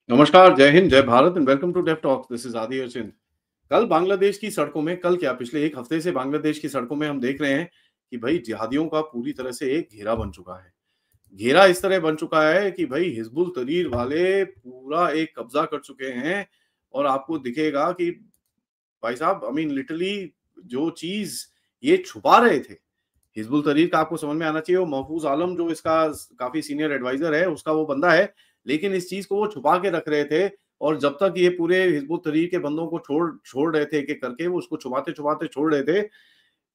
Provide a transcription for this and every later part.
नमस्कार, जय हिंद, जय Bharat and welcome to deaf talks. This is Aadi Archin. कल बांग्लादेश की सड़कों में कल क्या पिछले एक हफ्ते से बांग्लादेश की सड़कों में हम देख रहे हैं कि भाई जिहादियों का पूरी तरह से एक घेरा बन चुका है। घेरा इस तरह बन चुका है कि भाई हिजबुल तहरीर वाले पूरा एक कब्जा कर चुके हैं और आपको दिखेगा कि भाई साहब आई मीन लिटरली जो चीज ये छुपा रहे थे हिजबुल तहरीर का, आपको समझ में आना चाहिए। वो महफूज आलम जो इसका काफी सीनियर एडवाइजर है, उसका वो बंदा है, लेकिन इस चीज को वो छुपा के रख रहे थे। और जब तक ये पूरे हिजबुल तहरीर के बंदों को छोड़ छोड़ रहे थे एक एक करके, वो उसको छुपाते छुपाते छोड़ रहे थे।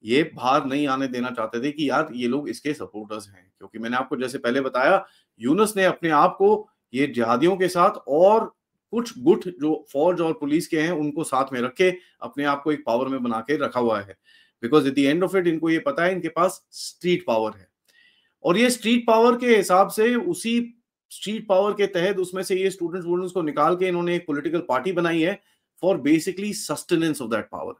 ये बाहर नहीं आने देना चाहते थे कि यार ये लोग इसके सपोर्टर्स हैं, क्योंकि मैंने आपको जैसे पहले बताया, यूनुस ने अपने आप को ये जिहादियों के साथ और कुछ गुट जो फौज और पुलिस के हैं उनको साथ में रख के अपने आप को एक पावर में बना के रखा हुआ है। Because at the end of it इनको ये पता है इनके पास स्ट्रीट पावर है, और ये स्ट्रीट पावर के हिसाब से उसी स्ट्रीट पावर के तहत उसमें से ये स्टूडेंट्स वूडेंट्स को निकाल के इन्होंने एक पॉलिटिकल पार्टी बनाई है for basically sustenance of that power.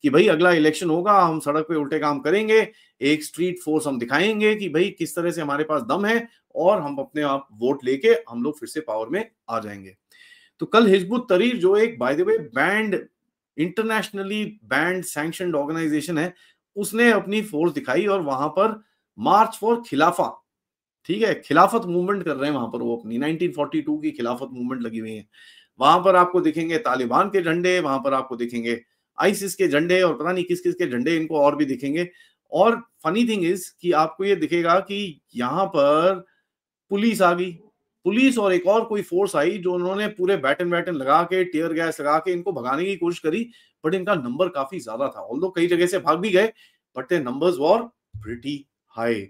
कि भाई अगला इलेक्शन होगा, हम सड़क पे उल्टे काम करेंगे, एक स्ट्रीट फोर्स हम दिखाएंगे कि भाई किस तरह से हमारे पास दम है, और हम अपने आप वोट लेके हम लोग फिर से पावर में आ जाएंगे। तो कल हिजबुत तहरीर जो एक by the way banned, internationally banned sanctioned organization है, उसने अपनी फोर्स दिखाई और वहां पर मार्च फॉर खिलाफा, ठीक है, खिलाफत मूवमेंट कर रहे हैं वहां पर। वो अपनी 1942 की खिलाफत मूवमेंट लगी हुई है। वहां पर आपको दिखेंगे तालिबान के झंडे, वहां पर आपको दिखेंगे आईसिस के झंडे, और पता नहीं किस किस के झंडे इनको और भी दिखेंगे। और फनी थिंग इज कि आपको ये दिखेगा कि यहाँ पर पुलिस आ गई, पुलिस और एक और कोई फोर्स आई जो उन्होंने पूरे बैटन बैटन लगा के टीयर गैस लगा के इनको भगाने की कोशिश करी। बट इनका नंबर काफी ज्यादा था, ऑल्दो कई जगह से भाग भी गए, but the numbers were pretty high.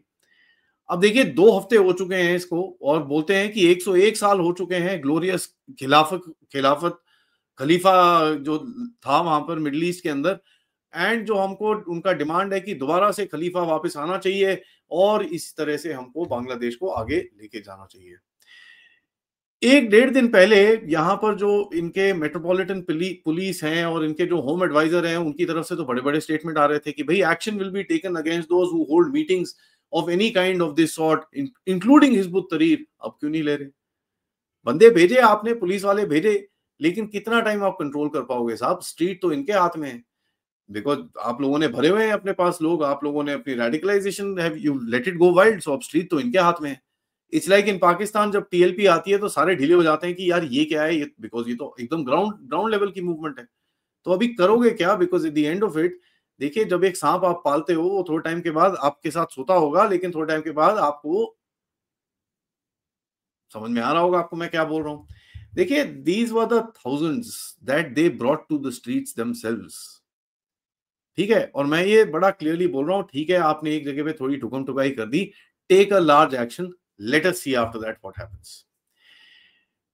अब देखिए 2 हफ्ते हो चुके हैं इसको, और बोलते हैं कि 101 साल हो चुके हैं ग्लोरियस खिलाफत खिलाफत खलीफा जो था वहां पर मिडिल ईस्ट के अंदर। एंड जो हमको उनका डिमांड है कि दोबारा से खलीफा वापस आना चाहिए, और इस तरह से हमको बांग्लादेश को आगे लेके जाना चाहिए। 1 डेढ़ दिन पहले यहाँ पर जो इनके मेट्रोपॉलिटन पुलिस हैं और इनके जो होम एडवाइजर हैं, उनकी तरफ से तो बड़े बड़े स्टेटमेंट आ रहे थे कि भाई action will be taken against those who hold meetings of any kind of this sort including Hizb ut Tahrir. अब क्यों नहीं ले रहे? बंदे भेजे आपने, पुलिस वाले भेजे, लेकिन कितना टाइम आप कंट्रोल कर पाओगे साहब? स्ट्रीट तो इनके हाथ में है। बिकॉज आप लोगों ने भरे हुए हैं अपने पास लोग, आप लोगों ने अपनी radicalisation have you let it go wild, so अब स्ट्रीट तो इनके हाथ में है। इट्स लाइक इन पाकिस्तान जब टीएलपी आती है तो सारे ढीले हो जाते हैं कि यार ये क्या है, ये बिकॉज ये तो एकदम ग्राउंड ग्राउंड लेवल की मूवमेंट है। तो अभी करोगे क्या? Because at the end of it, देखिए जब एक सांप आप पालते हो वो थोड़े टाइम के बाद आपके साथ सोता होगा, लेकिन थोड़े टाइम के बाद आपको समझ में आ रहा होगा आपको मैं क्या बोल रहा हूँ। देखिए these were the thousands that they brought to the streets themselves, ठीक है। और मैं ये बड़ा क्लियरली बोल रहा हूँ, ठीक है आपने एक जगह पे थोड़ी ठुकम ठुकाई कर दी, take a large action, let us see after that what happens.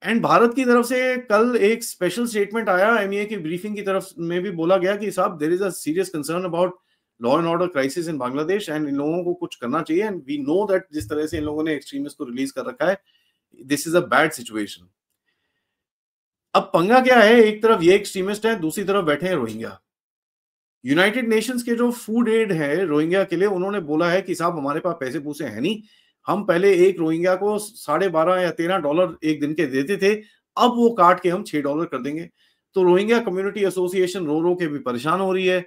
And Bharat की तरफ से कल एक स्पेशल स्टेटमेंट आया, एमईए की ब्रीफिंग की तरफ में भी बोला गया कि साहब there is a serious concern about law and order crisis in Bangladesh, and इन लोगों को कुछ करना चाहिए। एंड वी नो दैट जिस तरह से इन लोगों ने एक्सट्रीमिस्ट को रिलीज कर रखा है, this is a bad situation. अब पंगा क्या है, एक तरफ ये एक्सट्रीमिस्ट है, दूसरी तरफ बैठे हैं रोहिंग्या। यूनाइटेड नेशंस के जो फूड एड है रोहिंग्या के लिए, उन्होंने बोला है कि साहब हमारे पास पैसे पूसे हैं नहीं, हम पहले एक रोहिंग्या को 12.5 या $13 एक दिन के देते थे, अब वो काट के हम $6 कर देंगे। तो रोहिंग्या कम्युनिटी एसोसिएशन रो रो के भी परेशान हो रही है।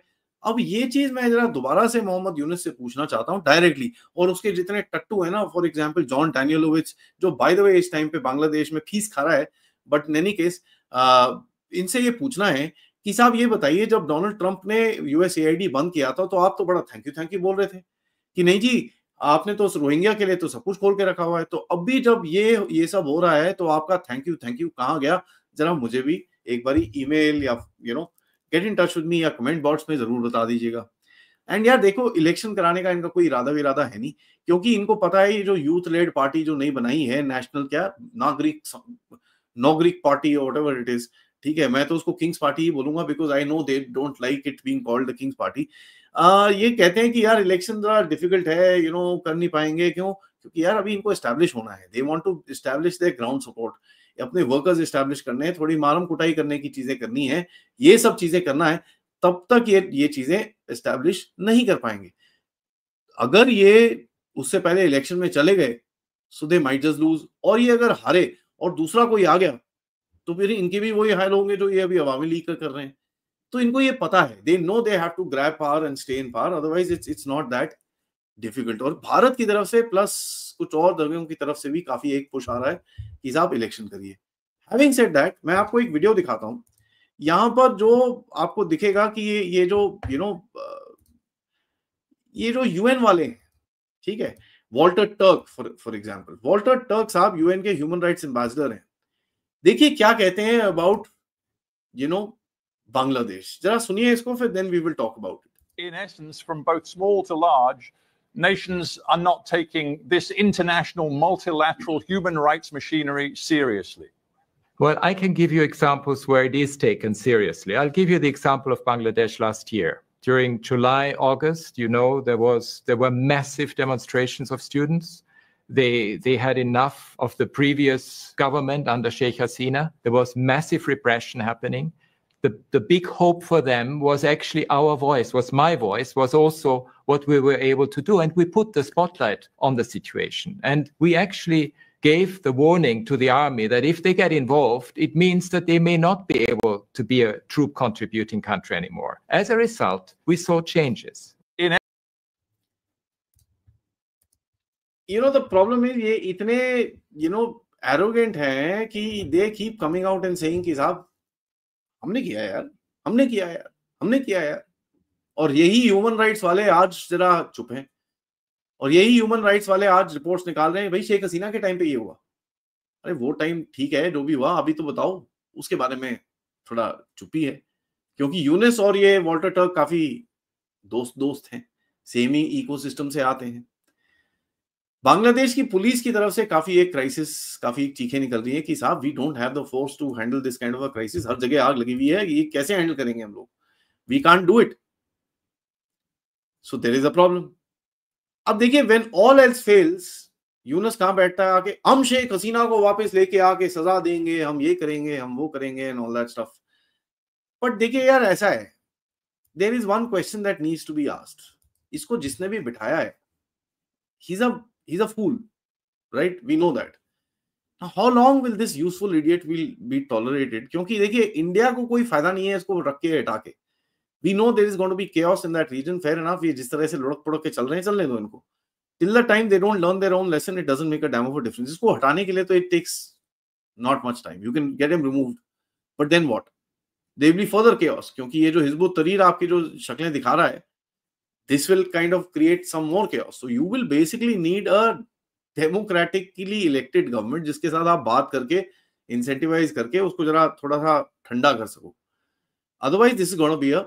अब ये चीज मैं जरा दोबारा से मोहम्मद यूनुस से पूछना चाहता हूं डायरेक्टली, और उसके जितने टट्टू है ना, फॉर एग्जांपल जॉन डैनियलोविच, जो बाय द वे इस टाइम पे बांग्लादेश में फीस खा रहा है, बट इन एनी केस इनसे ये पूछना है कि साहब ये बताइए, जब डोनाल्ड ट्रंप ने यूएसएआईडी बंद किया था तो आप तो बड़ा थैंक यू बोल रहे थे कि नहीं जी, आपने तो रोहिंग्या के लिए तो सब कुछ खोल के रखा हुआ है। तो अब भी जब ये सब हो रहा है तो आपका थैंक यू कहाँ गया? जरा मुझे भी एक बारी ईमेल या get in touch with me या कमेंट बॉक्स में जरूर बता दीजिएगा। एंड यार देखो, इलेक्शन कराने का इनका कोई इरादा है नहीं, क्योंकि इनको पता है ये जो यूथ लेड पार्टी जो नई बनाई है, नेशनल क्या नागरिक नौगरिक पार्टी और व्हाटएवर इट इज, ठीक है, मैं तो उसको किंग्स पार्टी ही बोलूंगा, because I know they don't like it being called the Kings party. ये कहते हैं कि यार इलेक्शन जरा डिफिकल्ट है, कर नहीं पाएंगे, क्यों? क्योंकि यार अभी इनको एस्टैब्लिश होना है, they want to establish their ground support, अपने वर्कर्स एस्टैब्लिश करने हैं, थोड़ी मारम कुटाई करने की चीजें करनी है, ये सब चीजें करना है, तब तक ये चीजें एस्टैब्लिश नहीं कर पाएंगे। अगर ये उससे पहले इलेक्शन में चले गए, सो दे माइट जस्ट लूज, और ये अगर हारे और दूसरा कोई आ गया, तो फिर इनके भी वही हाल होंगे जो ये अभी अवामी लीग का कर रहे हैं। तो इनको ये पता है, they know they have to grab power and stay in power, otherwise it's not that difficult. और भारत की तरफ से प्लस कुछ और जगहों की तरफ से भी काफी एक पुश आ रहा है कि आप इलेक्शन करिए। हैविंग सेड दैट, मैं आपको एक वीडियो दिखाता हूं। यहां पर जो आपको दिखेगा कि ये जो ये जो यूएन वाले हैं, ठीक है, Walter Turk for example, Walter Turk साहब यूएन के ह्यूमन राइट्स एम्बेसडर हैं। देखिए क्या कहते हैं अबाउट बांग्लादेश, जरा सुनिए इसको, फिर then we will talk about it. In essence, from both small to large, nations are not taking this international multilateral human rights machinery seriously. Well, I can give you examples where it is taken seriously. I'll give you the example of Bangladesh last year. During July, August, there were massive demonstrations of students. They had enough of the previous government under Sheikh Hasina. There was massive repression happening. The big hope for them was actually our voice, was my voice, was also what we were able to do. And we put the spotlight on the situation. And we actually gave the warning to the army that if they get involved, it means that they may not be able to be a troop contributing country anymore. As a result, we saw changes. The problem is ये इतने arrogant हैं कि they keep coming out and saying कि साहब हमने किया यार, हमने किया यार, हमने किया यार। और यही ह्यूमन राइट्स वाले आज जरा चुप हैं, और यही ह्यूमन राइट्स वाले आज रिपोर्ट्स निकाल रहे हैं भाई शेख हसीना के टाइम पे ये हुआ। अरे वो टाइम ठीक है, जो भी हुआ, अभी तो बताओ उसके बारे में थोड़ा चुप्पी है, क्योंकि यूनिस और ये वॉल्टर टर्क काफी दोस्त हैं, सेम ही इकोसिस्टम से आते हैं। बांग्लादेश की पुलिस की तरफ से काफी एक क्राइसिस, काफी चीखें निकल रही है कि साहब we don't have the force to handle this kind of a crisis. हर जगह आग लगी हुई है, ये कैसे हैंडल करेंगे हम लोग, we can't do it, so there is a problem. अब देखिए when all else fails, Yunus कहां बैठता है आके, हम शेख हसीना को वापस लेके आके सजा देंगे, हम ये करेंगे, हम वो करेंगे and all that stuff. But देखिए यार ऐसा है, there is one question that needs to be asked, इसको जिसने भी बिठाया है, he's a fool, right? We know that. Now, how long will this useful idiot will be tolerated? क्योंकि देखिए इंडिया को कोई फायदा नहीं है इसको रख के हटा के। We know there is going to be chaos in that region. Fair enough, ये जिस तरह से लुढ़क पुढ़क के चल रहे हैं, चलने दो इनको। Till the time they don't learn their own lesson, it doesn't make a damn of a difference. इसको हटाने के लिए तो it takes not much time. You can get him removed, but then what? There will be further chaos, क्योंकि ये जो हिजबुत तहरीर आपकी जो शक्लें दिखा रहा है, this will kind of create some more chaos. So you will basically need a democratically elected government जिसके साथ आप बात करके incentivize करके उसको जरा थोड़ा सा ठंडा कर सको। Otherwise, this is going to be a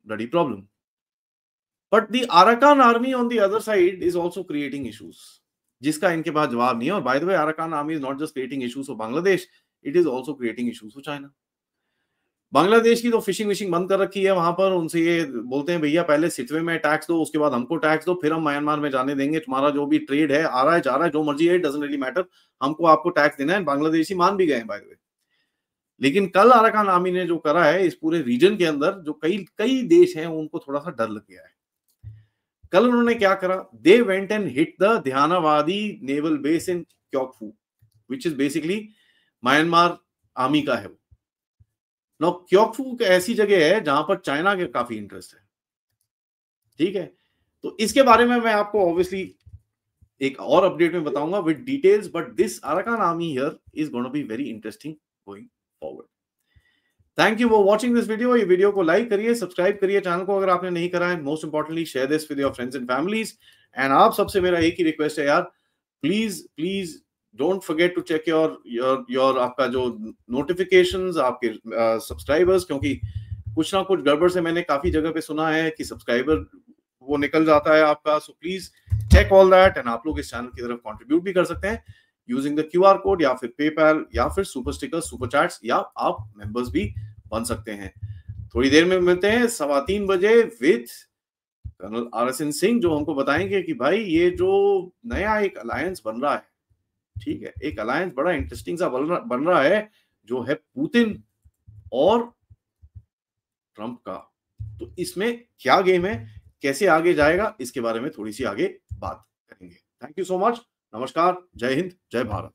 bloody problem. But the Arakan army on the other side is also creating issues, जिसका इनके पास जवाब नहीं है। और by the way, Arakan army is not just creating issues for Bangladesh, it is also creating issues for China. Bangladesh की तो fishing wishing बंद कर रखी है वहां पर, उनसे ये बोलते हैं भैया पहले सिटवे में टैक्स दो, उसके बाद हमको टैक्स दो, फिर हम म्यांमार में जाने देंगे, तुम्हारा जो भी ट्रेड है आ रहा है जा रहा है, जो मर्जी है, डजंट रियली मैटर, हमको आपको टैक्स देना है। बांग्लादेशी मान भी गए हैं बाय द वे। लेकिन कल अराकान आर्मी ने जो करा है इस पूरे रीजन के अंदर, जो कई देश हैं उनको थोड़ा सा डर लग गया है। कल उन्होंने क्या करा, they went and hit the Dhanyawadi naval base in Kyaukphyu, which is basically Myanmar army का है। नो क्योकफू ऐसी जगह है जहां पर चाइना के काफी इंटरेस्ट है, ठीक है। तो इसके बारे में मैं आपको ऑब्वियसली एक और अपडेट में बताऊंगा with details, but this Arakan army here is going to be very interesting going forward. Thank you for watching this video. ये वीडियो को लाइक करिए, सब्सक्राइब करिए चैनल को अगर आपने नहीं करा है, most importantly share this with your friends and families. And आप सबसे मेरा एक ही रिक्वेस्ट है यार, please don't forget to check your आपका जो नोटिफिकेशंस, आपके सब्सक्राइबर्स, क्योंकि कुछ ना कुछ गड़बड़ से मैंने काफी जगह पे सुना है कि सब्सक्राइबर वो निकल जाता है आपका। So please check all that, and आप लोग इस चैनल की तरफ कंट्रीब्यूट भी कर सकते हैं यूजिंग द QR कोड, या फिर पेपैल, या फिर सुपर स्टिकर्स, सुपर चैट्स, या आप मेंबर्स भी बन सकते हैं। थोड़ी देर में मिलते हैं 3:15 बजे विद कर्नल RSN सिंह, जो हमको बताएंगे कि भाई ये जो नया एक अलायंस बन रहा है, ठीक है, एक अलायंस बड़ा इंटरेस्टिंग सा बन रहा है, जो है पुतिन और ट्रंप का। तो इसमें क्या गेम है, कैसे आगे जाएगा, इसके बारे में थोड़ी सी आगे बात करेंगे। थैंक यू सो मच, नमस्कार, जय हिंद, जय भारत।